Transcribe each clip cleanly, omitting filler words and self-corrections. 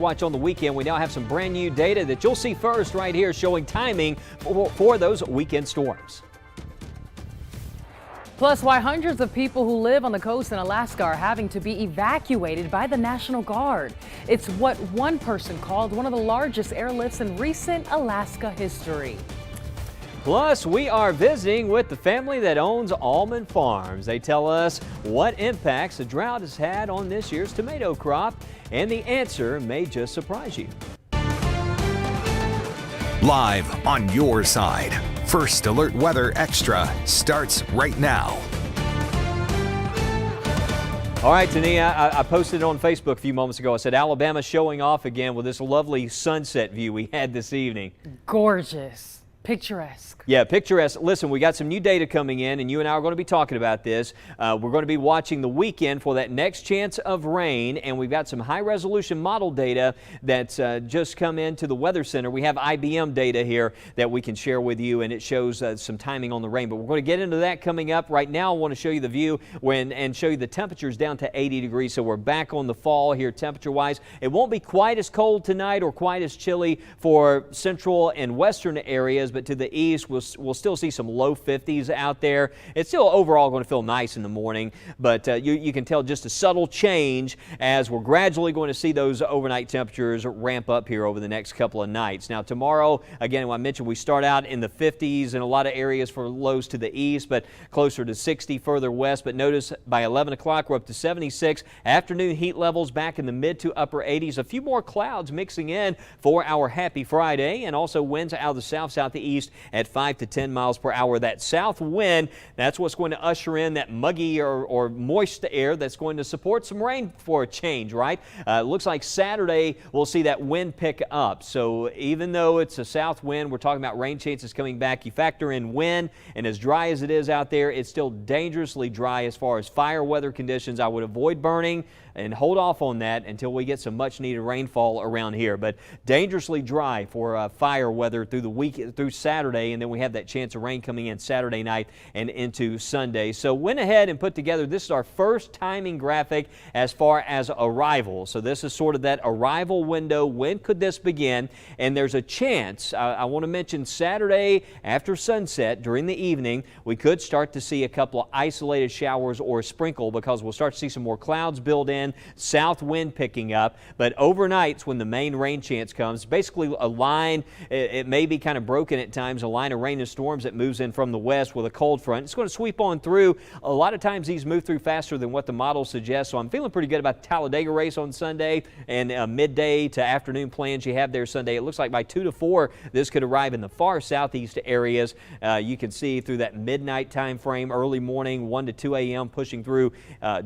Watch on the weekend. We now have some brand new data that you'll see first right here showing timing for those weekend storms. Plus, why hundreds of people who live on the coast in Alaska are having to be evacuated by the National Guard. It's what one person called one of the largest airlifts in recent Alaska history. Plus, we are visiting with the family that owns Almond Farms. They tell us what impacts the drought has had on this year's tomato crop, and the answer may just surprise you. Live on your side. First Alert Weather Extra starts right now. All right, Tania, I posted it on Facebook a few moments ago. I said Alabama showing off again with this lovely sunset view we had this evening. Gorgeous. Picturesque. Yeah, picturesque. Listen, we got some new data coming in, and you and I are going to be talking about this. We're going to be watching the weekend for that next chance of rain, and we've got some high-resolution model data that's just come into the Weather Center. We have IBM data here that we can share with you, and it shows some timing on the rain. But we're going to get into that coming up. Right now, I want to show you the view and show you the temperatures down to 80 degrees, so we're back on the fall here temperature-wise. It won't be quite as cold tonight or quite as chilly for central and western areas, but to the east, we'll still see some low 50s out there. It's still overall going to feel nice in the morning, but you can tell just a subtle change as we're gradually going to see those overnight temperatures ramp up here over the next couple of nights. Now tomorrow, again, I mentioned we start out in the 50s in a lot of areas for lows to the east, but closer to 60 further west. But notice by 11 o'clock, we're up to 76. Afternoon heat levels back in the mid to upper 80s. A few more clouds mixing in for our happy Friday, and also winds out of the south-southeast at 5 to 10 miles per hour. That south wind, that's what's going to usher in that muggy or moist air that's going to support some rain for a change, right? Looks like Saturday we'll see that wind pick up. So even though it's a south wind, we're talking about rain chances coming back. You factor in wind, and as dry as it is out there, it's still dangerously dry as far as fire weather conditions. I would avoid burning and hold off on that until we get some much needed rainfall around here. But dangerously dry for fire weather through the week, through Saturday, and then we have that chance of rain coming in Saturday night and into Sunday. So went ahead and put together, this is our first timing graphic as far as arrival. So this is sort of that arrival window. When could this begin? And there's a chance, I want to mention Saturday after sunset during the evening, we could start to see a couple of isolated showers or a sprinkle because we'll start to see some more clouds build in. South wind picking up, but overnight's when the main rain chance comes. Basically a line, it may be kind of broken at times, a line of rain and storms that moves in from the west with a cold front. It's going to sweep on through. A lot of times these move through faster than what the model suggests, so I'm feeling pretty good about the Talladega race on Sunday and midday to afternoon plans you have there Sunday. It looks like by 2 to 4 this could arrive in the far southeast areas. You can see through that midnight time frame, early morning 1 to 2 a.m. pushing through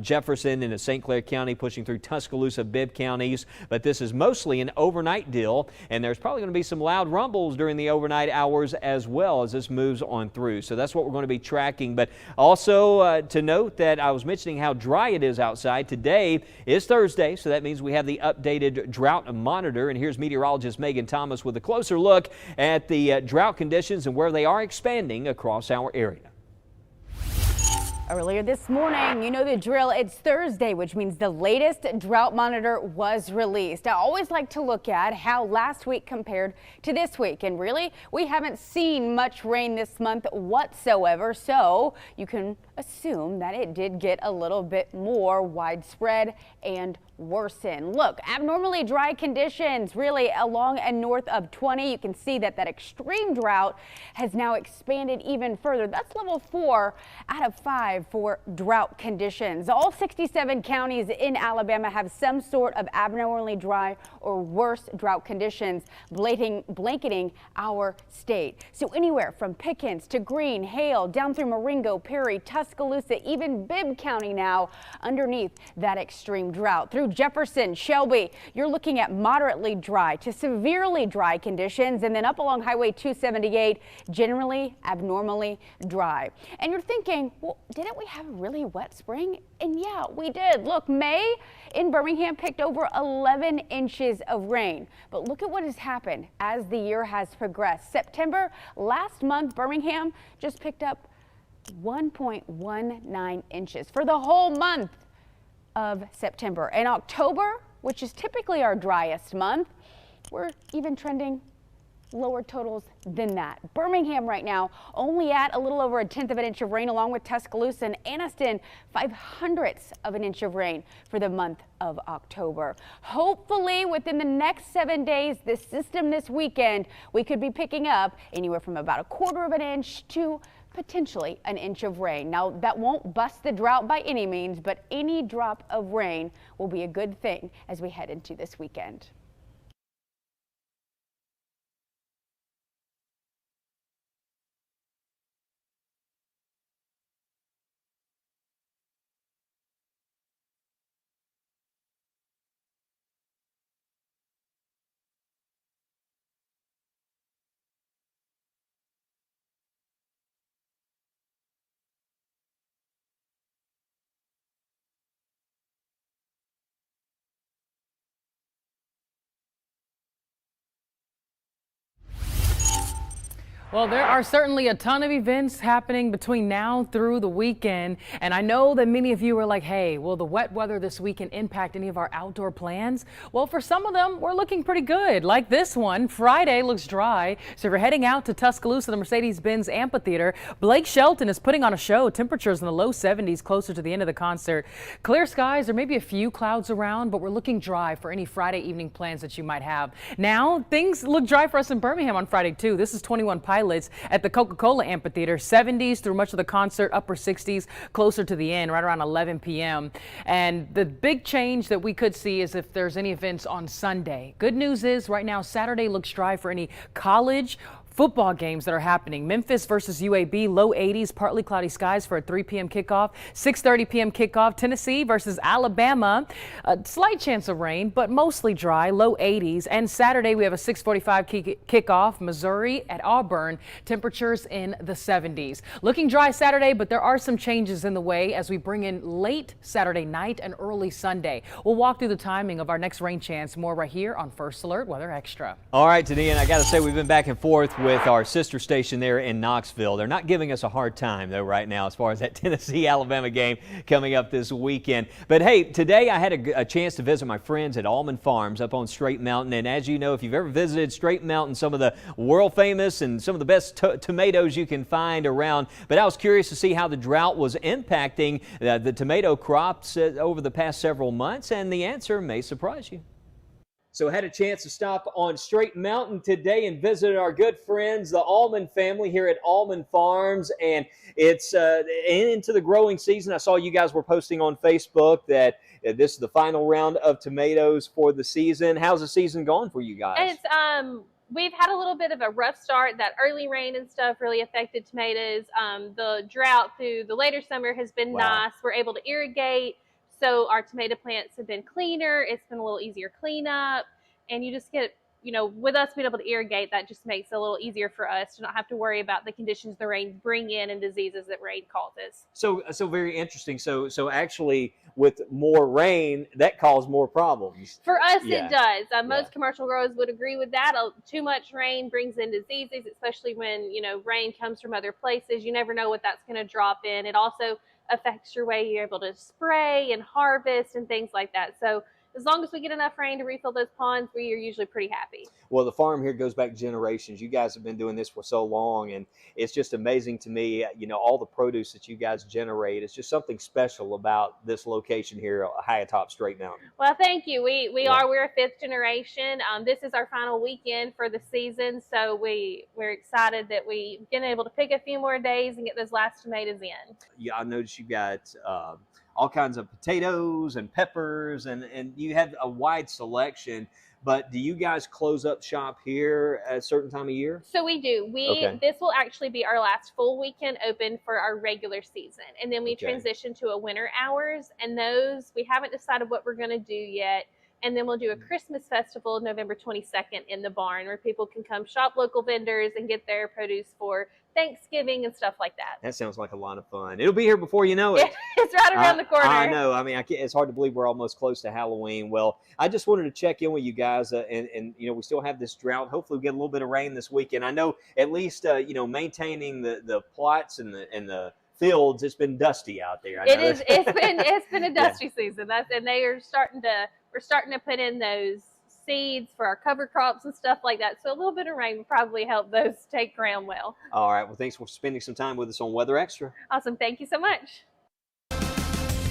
Jefferson into St. Clair County, pushing through Tuscaloosa, Bibb counties, but this is mostly an overnight deal, and there's probably going to be some loud rumbles during the overnight hours as well as this moves on through. So that's what we're going to be tracking. But also to note that I was mentioning how dry it is outside. Today is Thursday, so that means we have the updated drought monitor, and here's meteorologist Megan Thomas with a closer look at the drought conditions and where they are expanding across our area. Earlier this morning, you know the drill, it's Thursday, which means the latest drought monitor was released. I always like to look at how last week compared to this week, and really we haven't seen much rain this month whatsoever, so you can assume that it did get a little bit more widespread and worsen. Look, abnormally dry conditions really along and north of 20. You can see that extreme drought has now expanded even further. That's level 4 out of 5 for drought conditions. All 67 counties in Alabama have some sort of abnormally dry or worse drought conditions blanketing our state. So anywhere from Pickens to Greene, Hale, down through Marengo, Perry, Tuscaloosa, even Bibb County now underneath that extreme drought. Through Jefferson, Shelby, you're looking at moderately dry to severely dry conditions, and then up along Highway 278, generally abnormally dry. And you're thinking, well, didn't we have a really wet spring? And yeah, we did. Look, May in Birmingham picked over 11 inches of rain. But look at what has happened as the year has progressed. September, last month, Birmingham just picked up 1.19 inches for the whole month of September. In October, which is typically our driest month, we're even trending lower totals than that. Birmingham right now only at a little over 1/10 of an inch of rain, along with Tuscaloosa and Anniston 0.05 of an inch of rain for the month of October. Hopefully within the next 7 days, this system this weekend, we could be picking up anywhere from about 1/4 of an inch to potentially an inch of rain. Now that won't bust the drought by any means, but any drop of rain will be a good thing as we head into this weekend. Well, there are certainly a ton of events happening between now through the weekend. And I know that many of you are like, hey, will the wet weather this weekend impact any of our outdoor plans? Well, for some of them, we're looking pretty good. Like this one, Friday looks dry. So if you're heading out to Tuscaloosa, the Mercedes-Benz Amphitheater, Blake Shelton is putting on a show. Temperatures in the low 70s closer to the end of the concert. Clear skies, there may be a few clouds around, but we're looking dry for any Friday evening plans that you might have. Now, things look dry for us in Birmingham on Friday, too. This is 21 Pilots at the Coca-Cola Amphitheater. 70s through much of the concert, upper 60s closer to the end, right around 11 p.m. And the big change that we could see is if there's any events on Sunday. Good news is right now Saturday looks dry for any college football games that are happening. Memphis versus UAB, low 80s, partly cloudy skies for a 3 p.m. kickoff. 6:30 p.m. kickoff. Tennessee versus Alabama, a slight chance of rain, but mostly dry, low 80s. And Saturday we have a 6:45 kickoff. Missouri at Auburn, temperatures in the 70s. Looking dry Saturday, but there are some changes in the way as we bring in late Saturday night and early Sunday. We'll walk through the timing of our next rain chance more right here on First Alert Weather Extra. All right, Tania, I got to say we've been back and forth with our sister station there in Knoxville. They're not giving us a hard time, though, right now as far as that Tennessee-Alabama game coming up this weekend. But, hey, today I had a chance to visit my friends at Almond Farms up on Straight Mountain. And as you know, if you've ever visited Straight Mountain, some of the world-famous and some of the best tomatoes you can find around. But I was curious to see how the drought was impacting the tomato crops over the past several months, and the answer may surprise you. So I had a chance to stop on Straight Mountain today and visit our good friends, the Almond family here at Almond Farms. And it's into the growing season. I saw you guys were posting on Facebook that this is the final round of tomatoes for the season. How's the season going for you guys? We've had a little bit of a rough start. That early rain and stuff really affected tomatoes. The drought through the later summer has been nice. We're able to irrigate. So our tomato plants have been cleaner. It's been a little easier cleanup. And you just get, with us being able to irrigate, that just makes it a little easier for us to not have to worry about the conditions the rain bring in and diseases that rain causes. So very interesting. So actually with more rain, that caused more problems. For us, it does. Most commercial growers would agree with that. Too much rain brings in diseases, especially when, rain comes from other places. You never know what that's going to drop in. It also affects your way you're able to spray and harvest and things like that. So as long as we get enough rain to refill those ponds, we are usually pretty happy. Well, the farm here goes back generations. You guys have been doing this for so long, and it's just amazing to me, all the produce that you guys generate. It's just something special about this location here high atop Straight Mountain. Well, thank you. We're a fifth generation. This is our final weekend for the season, so we're excited that we've been able to pick a few more days and get those last tomatoes in. Yeah, I noticed you got all kinds of potatoes and peppers, and you have a wide selection. But do you guys close up shop here at a certain time of year? So we do. This will actually be our last full weekend open for our regular season. And then we transition to a winter hours, and those, we haven't decided what we're going to do yet. And then we'll do a Christmas festival November 22nd in the barn, where people can come shop local vendors and get their produce for Thanksgiving and stuff like that. That sounds like a lot of fun. It'll be here before you know it. It's right around the corner. I know. It's hard to believe we're almost close to Halloween. Well, I just wanted to check in with you guys, and we still have this drought. Hopefully, we get a little bit of rain this weekend. I know at least maintaining the plots and the fields. It's been dusty out there. It's been a dusty season. And they are starting to we're starting to put in those seeds for our cover crops and stuff like that. So a little bit of rain will probably help those take ground well. All right. Well, thanks for spending some time with us on Weather Extra. Awesome. Thank you so much.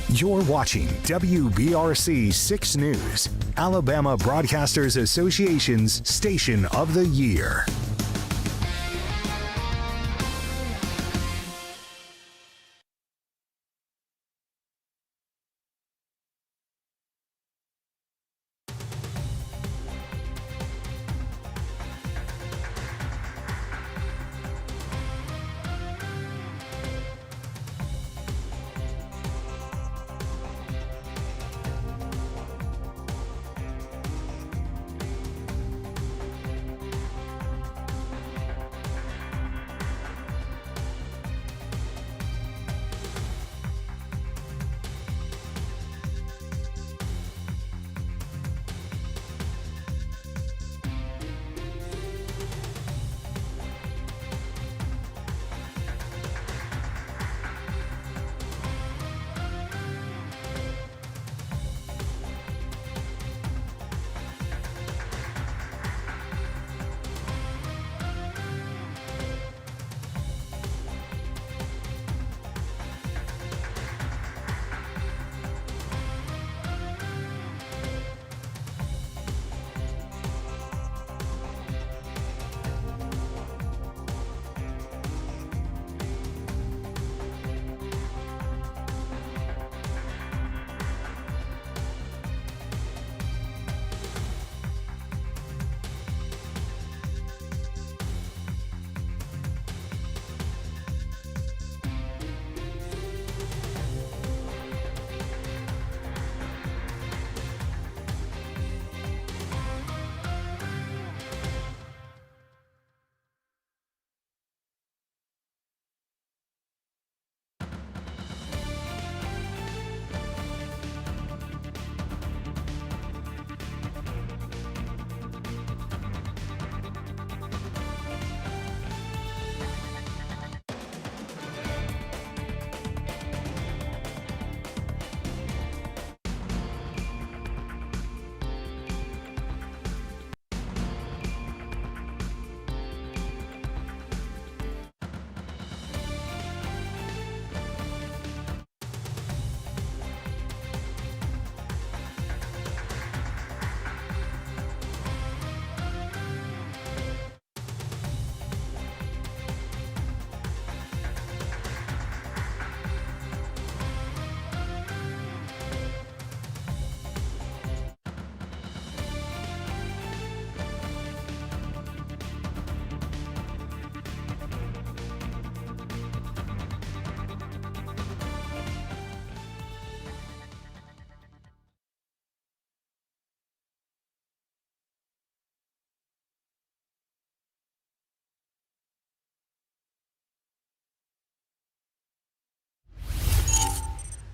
You're watching WBRC 6 News, Alabama Broadcasters Association's Station of the Year.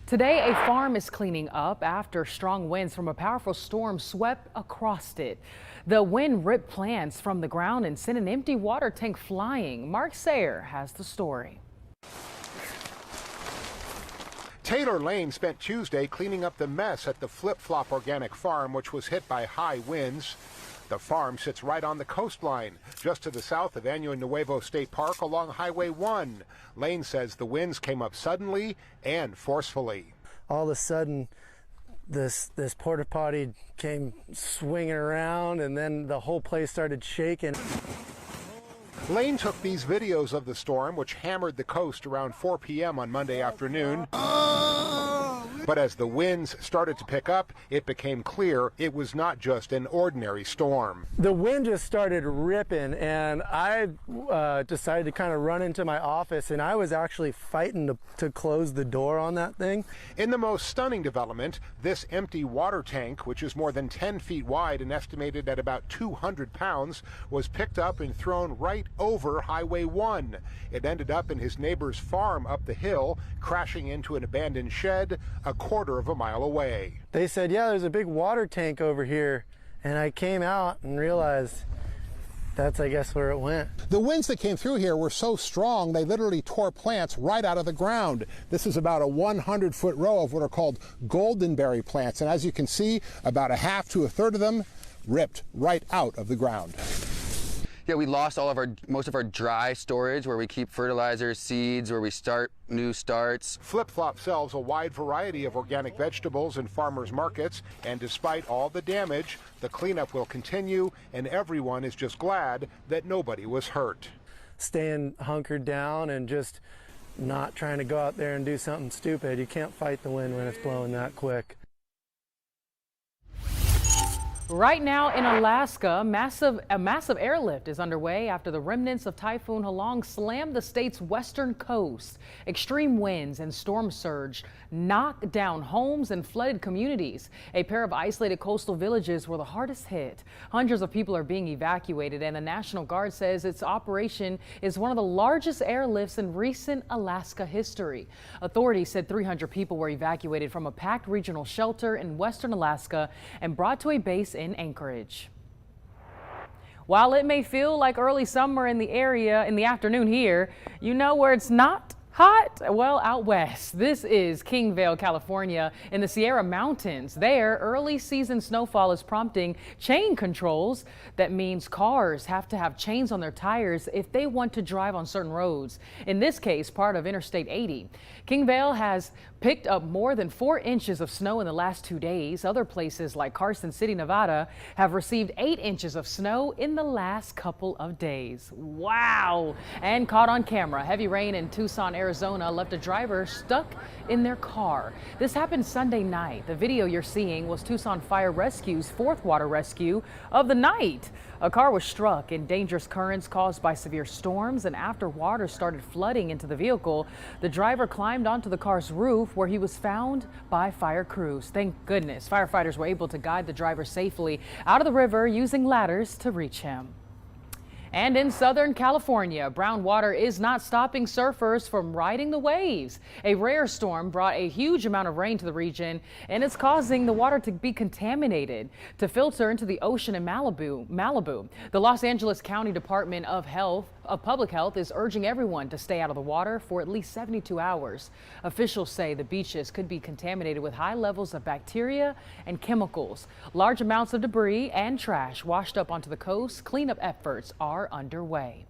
Today, a farm is cleaning up after strong winds from a powerful storm swept across it. The wind ripped plants from the ground and sent an empty water tank flying. Mark Sayer has the story. Taylor Lane spent Tuesday cleaning up the mess at the Flip Flop Organic Farm, which was hit by high winds. The farm sits right on the coastline, just to the south of Año Nuevo State Park along Highway 1. Lane says the winds came up suddenly and forcefully. All of a sudden, this porta potty came swinging around, and then the whole place started shaking. Lane took these videos of the storm, which hammered the coast around 4 p.m. on Monday afternoon. But as the winds started to pick up, it became clear it was not just an ordinary storm. The wind just started ripping, and I decided to kind of run into my office, and I was actually fighting to close the door on that thing. In the most stunning development, this empty water tank, which is more than 10 feet wide and estimated at about 200 pounds, was picked up and thrown right over Highway 1. It ended up in his neighbor's farm up the hill, crashing into an abandoned shed a quarter of a mile away. They said, yeah, there's a big water tank over here. And I came out and realized that's, I guess, where it went. The winds that came through here were so strong they literally tore plants right out of the ground. This is about a 100-foot row of what are called goldenberry plants, and as you can see, about a half to a third of them ripped right out of the ground. Yeah, we lost most of our dry storage where we keep fertilizer, seeds, where we start new starts. Flip Flop sells a wide variety of organic vegetables in farmers markets, and despite all the damage, the cleanup will continue, and everyone is just glad that nobody was hurt. Staying hunkered down and just not trying to go out there and do something stupid. You can't fight the wind when it's blowing that quick. Right now in Alaska, a massive airlift is underway after the remnants of Typhoon Halong slammed the state's western coast. Extreme winds and storm surge knocked down homes and flooded communities. A pair of isolated coastal villages were the hardest hit. Hundreds of people are being evacuated, and the National Guard says its operation is one of the largest airlifts in recent Alaska history. Authorities said 300 people were evacuated from a packed regional shelter in western Alaska and brought to a base in Anchorage. While it may feel like early summer in the area in the afternoon here, you know where it's not hot? Well, out west. This is King Vale, California, in the Sierra Mountains. There, early season snowfall is prompting chain controls. That means cars have to have chains on their tires if they want to drive on certain roads. In this case, part of Interstate 80. King Vale has picked up more than 4 inches of snow in the last 2 days. Other places like Carson City, Nevada, have received 8 inches of snow in the last couple of days. Wow! And caught on camera, heavy rain in Tucson, Arizona left a driver stuck in their car. This happened Sunday night. The video you're seeing was Tucson Fire Rescue's 4th water rescue of the night. A car was struck in dangerous currents caused by severe storms, and after water started flooding into the vehicle, the driver climbed onto the car's roof where he was found by fire crews. Thank goodness firefighters were able to guide the driver safely out of the river using ladders to reach him. And in Southern California, brown water is not stopping surfers from riding the waves. A rare storm brought a huge amount of rain to the region, and it's causing the water to be contaminated to filter into the ocean in Malibu. The Los Angeles County Department of Public Health is urging everyone to stay out of the water for at least 72 hours. Officials say the beaches could be contaminated with high levels of bacteria and chemicals. Large amounts of debris and trash washed up onto the coast. Cleanup efforts are underway.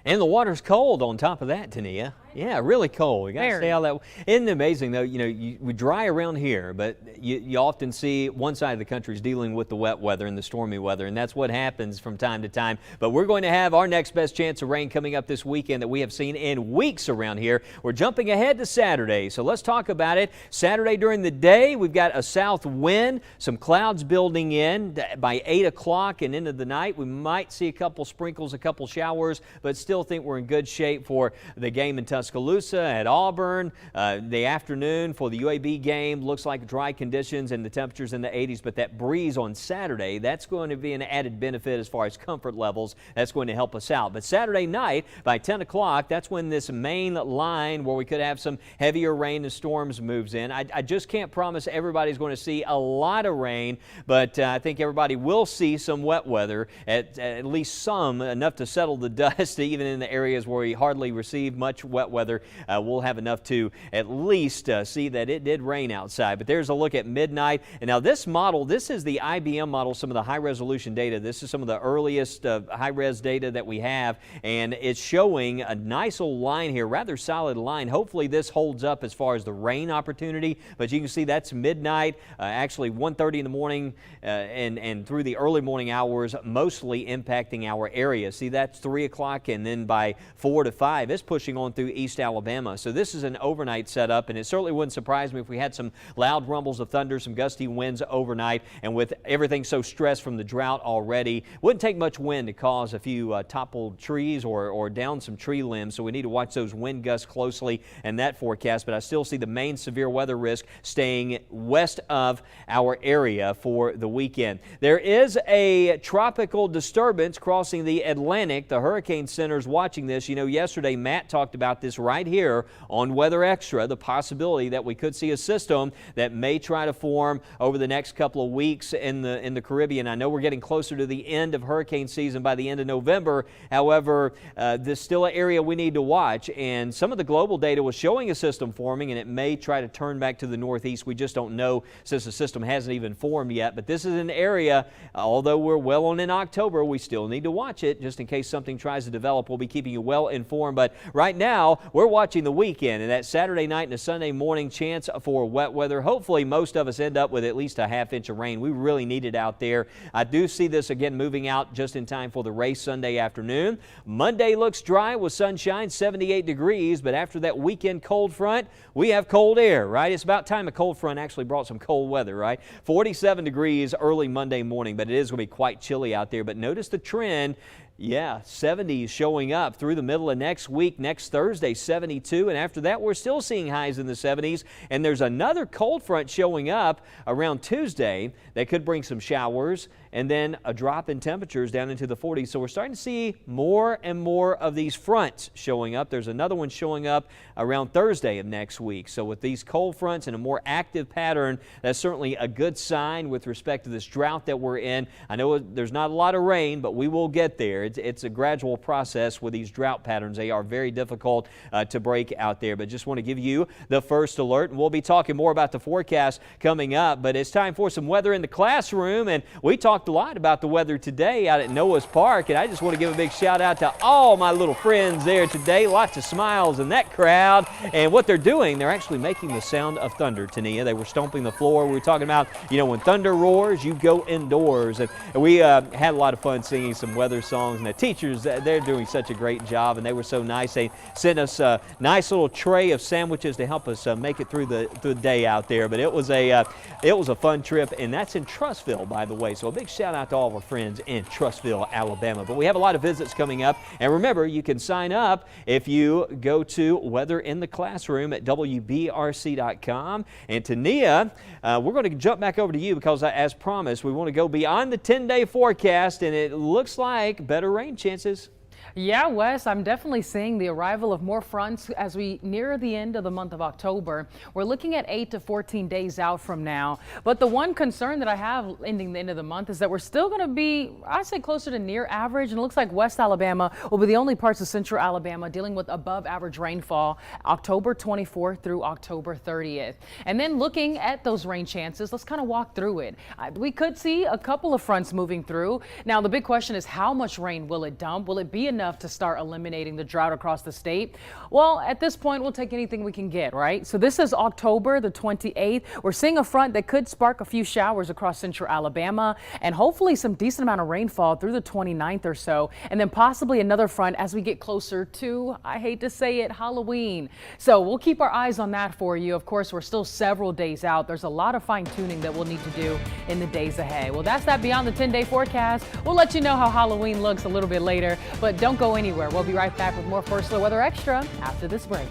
And the water's cold on top of that, Tania. Yeah, really cold. You got to stay out of that. Isn't it amazing, though? You know, we dry around here, but you often see one side of the country is dealing with the wet weather and the stormy weather, and that's what happens from time to time. But we're going to have our next best chance of rain coming up this weekend that we have seen in weeks around here. We're jumping ahead to Saturday, so let's talk about it. Saturday during the day, we've got a south wind, some clouds building in. By 8 o'clock and into the night, we might see a couple sprinkles, a couple showers, but still think we're in good shape for the game in Tuscaloosa at Auburn. The afternoon for the UAB game looks like dry conditions and the temperatures in the 80s, but that breeze on Saturday, that's going to be an added benefit as far as comfort levels. That's going to help us out. But Saturday night by 10 o'clock, that's when this main line where we could have some heavier rain and storms moves in. I just can't promise everybody's going to see a lot of rain, but I think everybody will see some wet weather, at least some, enough to settle the dust, even in the areas where we hardly receive much wet weather. We'll have enough to at least see that it did rain outside. But there's a look at midnight. And now this model, this is the IBM model, some of the high resolution data. This is some of the earliest high res data that we have, and it's showing a nice little line here, rather solid line. Hopefully this holds up as far as the rain opportunity, but you can see that's midnight, actually 1:30 in the morning and through the early morning hours, mostly impacting our area. See, that's 3 o'clock, and then by 4 to 5, it's pushing on through East Alabama. So this is an overnight setup, and it certainly wouldn't surprise me if we had some loud rumbles of thunder, some gusty winds overnight, and with everything so stressed from the drought already, wouldn't take much wind to cause a few toppled trees or down some tree limbs. So we need to watch those wind gusts closely in that forecast, but I still see the main severe weather risk staying west of our area for the weekend. There is a tropical disturbance crossing the Atlantic. The Hurricane Center's watching this. You know, yesterday Matt talked about this this right here on Weather Extra, the possibility that we could see a system that may try to form over the next couple of weeks in the Caribbean. I know we're getting closer to the end of hurricane season by the end of November. However, this is still an area we need to watch, and some of the global data was showing a system forming, and it may try to turn back to the northeast. We just don't know since the system hasn't even formed yet, but this is an area, although we're well on in October, we still need to watch it just in case something tries to develop. We'll be keeping you well informed, but right now we're watching the weekend, and that Saturday night and a Sunday morning chance for wet weather. Hopefully most of us end up with at least a half-inch of rain. We really need it out there. I do see this again moving out just in time for the race Sunday afternoon. Monday looks dry with sunshine, 78 degrees, but after that weekend cold front, we have cold air, right? It's about time a cold front actually brought some cold weather, right? 47 degrees early Monday morning, but it is going to be quite chilly out there. But notice the trend. Yeah, 70s showing up through the middle of next week. Next Thursday, 72. And after that, we're still seeing highs in the 70s. And there's another cold front showing up around Tuesday that could bring some showers and then a drop in temperatures down into the 40s. So we're starting to see more and more of these fronts showing up. There's another one showing up around Thursday of next week. So with these cold fronts and a more active pattern, that's certainly a good sign with respect to this drought that we're in. I know there's not a lot of rain, but we will get there. It's a gradual process with these drought patterns. They are very difficult to break out there, but just want to give you the first alert. And we'll be talking more about the forecast coming up, but it's time for some weather in the classroom. And we talked a lot about the weather today out at Noah's Park, and I just want to give a big shout out to all my little friends there today. Lots of smiles in that crowd. And what they're doing, they're actually making the sound of thunder, Tania. They were stomping the floor. We were talking about, when thunder roars, you go indoors. And we had a lot of fun singing some weather songs. And the teachers, they're doing such a great job, and they were so nice. They sent us a nice little tray of sandwiches to help us make it through the day out there. But it was a fun trip, and that's in Trussville, by the way. So a big shout out to all of our friends in Trussville, Alabama. But we have a lot of visits coming up, and remember, you can sign up if you go to Weather in the Classroom at WBRC.com. And Tania, we're going to jump back over to you because, as promised, we want to go beyond the 10-day forecast, and it looks like better rain chances. Yeah, Wes, I'm definitely seeing the arrival of more fronts as we near the end of the month of October. We're looking at 8 to 14 days out from now. But the one concern that I have ending the end of the month is that we're still going to be, I'd say, closer to near average. And it looks like West Alabama will be the only parts of central Alabama dealing with above average rainfall October 24th through October 30th. And then looking at those rain chances, let's kind of walk through it. We could see a couple of fronts moving through. Now, the big question is, how much rain will it dump? Will it be enough to start eliminating the drought across the state? Well, at this point, we'll take anything we can get, right? So this is October the 28th. We're seeing a front that could spark a few showers across central Alabama and hopefully some decent amount of rainfall through the 29th or so. And then possibly another front as we get closer to, I hate to say it, Halloween. So we'll keep our eyes on that for you. Of course, we're still several days out. There's a lot of fine tuning that we'll need to do in the days ahead. Well, that's that Beyond the 10-Day Forecast. We'll let you know how Halloween looks a little bit later, but don't go anywhere. We'll be right back with more First Alert Weather Extra after this break.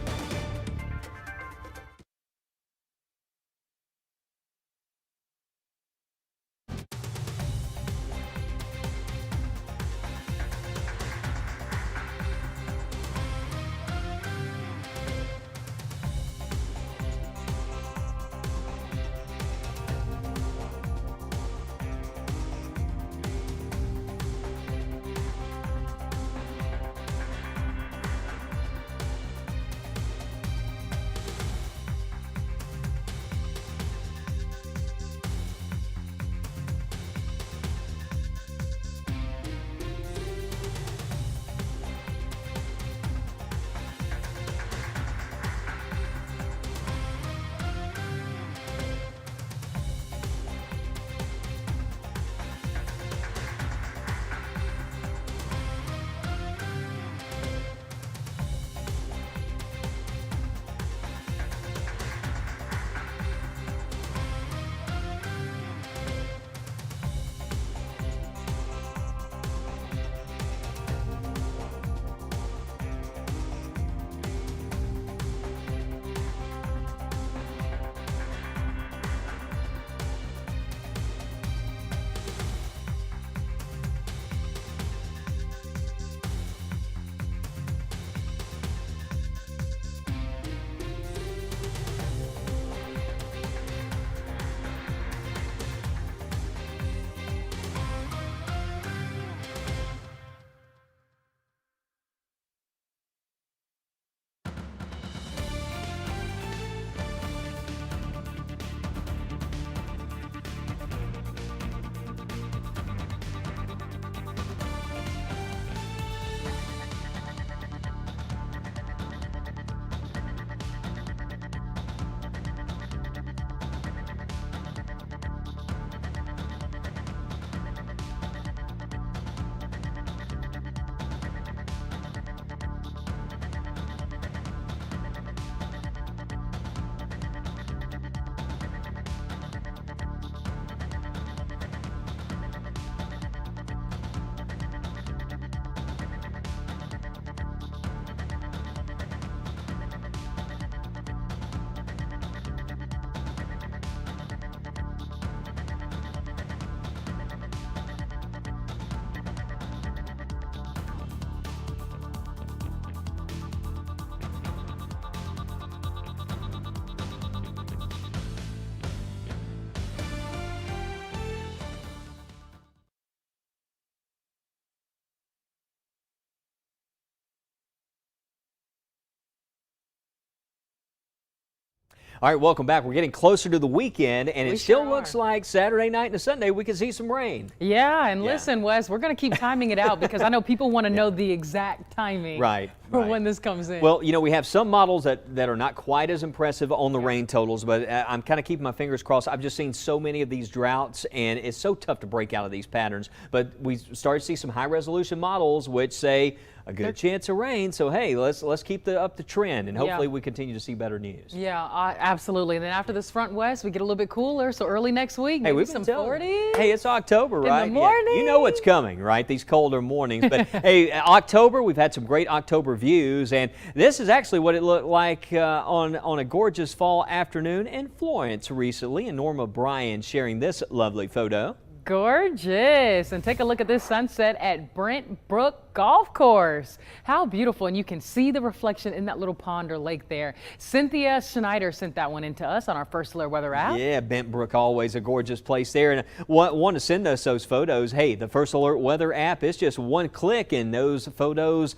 All right, welcome back. We're getting closer to the weekend, and We it still sure looks are. like Saturday night and a Sunday we could see some rain. Yeah, and Yeah. listen, Wes, we're going to keep timing it out because I know people want to know the exact timing Right, for right. when this comes in. Well, you know, we have some models that are not quite as impressive on the rain totals, but I'm kind of keeping my fingers crossed. I've just seen so many of these droughts, and it's so tough to break out of these patterns. But we started to see some high-resolution models which say a good chance of rain. So hey, let's keep up the trend, and hopefully we continue to see better news. Yeah, absolutely. And then after this front, West, we get a little bit cooler. So early next week, Hey, maybe we've some been telling 40s. Hey, it's October, the right? Yeah, morning. you know what's coming, right? These colder mornings. But hey, October, we've had some great October views, and this is actually what it looked like on a gorgeous fall afternoon in Florence recently. And Norma Bryan sharing this lovely photo. Gorgeous. And take a look at this sunset at Brent Brook Golf Course. How beautiful. And you can see the reflection in that little pond or lake there. Cynthia Schneider sent that one in to us on our First Alert Weather app. Yeah, Bent Brook, always a gorgeous place there. And want to send us those photos. Hey, the First Alert Weather app, it's just one click and those photos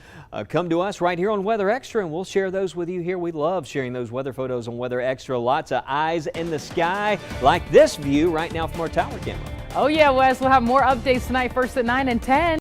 come to us right here on Weather Extra, and we'll share those with you here. We love sharing those weather photos on Weather Extra. Lots of eyes in the sky, like this view right now from our tower camera. Oh yeah, Wes, we'll have more updates tonight, first at 9 and 10.